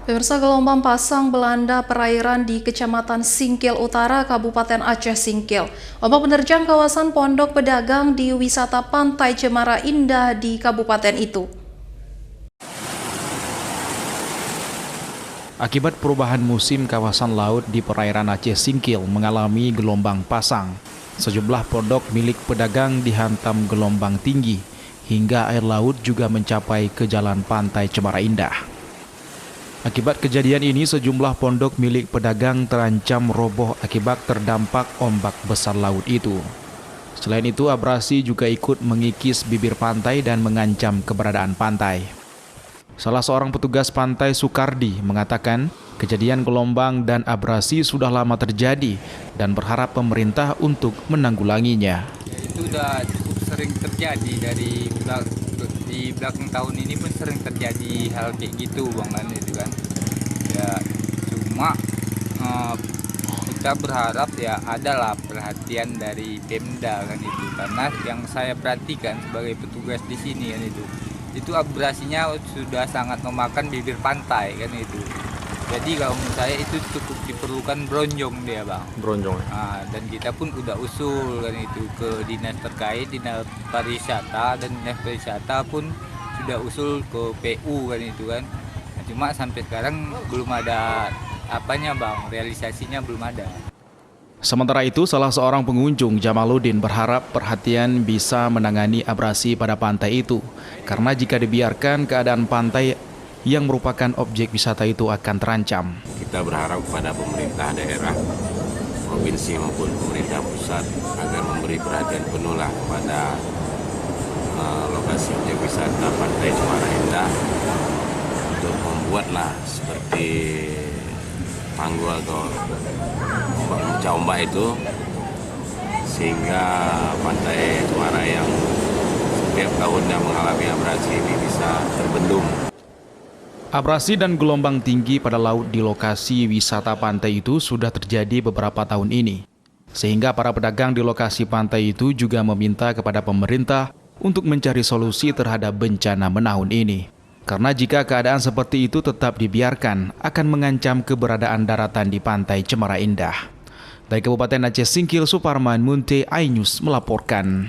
Pemirsa, gelombang pasang melanda perairan di Kecamatan Singkil Utara, Kabupaten Aceh Singkil. Ombak menerjang kawasan Pondok Pedagang di wisata Pantai Cemara Indah di kabupaten itu. Akibat perubahan musim, kawasan laut di perairan Aceh Singkil mengalami gelombang pasang. Sejumlah pondok milik pedagang dihantam gelombang tinggi, hingga air laut juga mencapai ke jalan Pantai Cemara Indah. Akibat kejadian ini, sejumlah pondok milik pedagang terancam roboh akibat terdampak ombak besar laut itu. Selain itu, abrasi juga ikut mengikis bibir pantai dan mengancam keberadaan pantai. Salah seorang petugas pantai, Sukardi, mengatakan kejadian gelombang dan abrasi sudah lama terjadi dan berharap pemerintah untuk menanggulanginya. Itu sudah cukup sering terjadi di belakang tahun ini pun sering terjadi hal kayak gitu, Bang, kan itu kan. Ya cuma kita berharap ya adalah perhatian dari Pemda kan itu, karena yang saya perhatikan sebagai petugas di sini kan itu abrasinya sudah sangat memakan bibir pantai kan itu. Jadi kalau menurut saya itu cukup diperlukan bronjong dia, Bang. Bronjong. Dan kita pun udah usul kan itu ke dinas terkait, dinas pariwisata, dan dinas pariwisata pun sudah usul ke PU kan itu kan. Nah, cuma sampai sekarang belum ada apanya, Bang, realisasinya belum ada. Sementara itu, salah seorang pengunjung, Jamaluddin, berharap perhatian bisa menangani abrasi pada pantai itu, karena jika dibiarkan keadaan pantai yang merupakan objek wisata itu akan terancam. Kita berharap kepada pemerintah daerah, provinsi maupun pemerintah pusat agar memberi perhatian penuh lah kepada lokasi objek wisata Pantai Cemara Indah untuk membuatlah seperti tanggul atau ombak itu, sehingga Pantai Cemara yang setiap tahunnya mengalami abrasi ini bisa terbendung. Abrasi dan gelombang tinggi pada laut di lokasi wisata pantai itu sudah terjadi beberapa tahun ini. Sehingga para pedagang di lokasi pantai itu juga meminta kepada pemerintah untuk mencari solusi terhadap bencana menahun ini. Karena jika keadaan seperti itu tetap dibiarkan, akan mengancam keberadaan daratan di Pantai Cemara Indah. Dari Kabupaten Aceh Singkil, Suparman Munte, iNews melaporkan.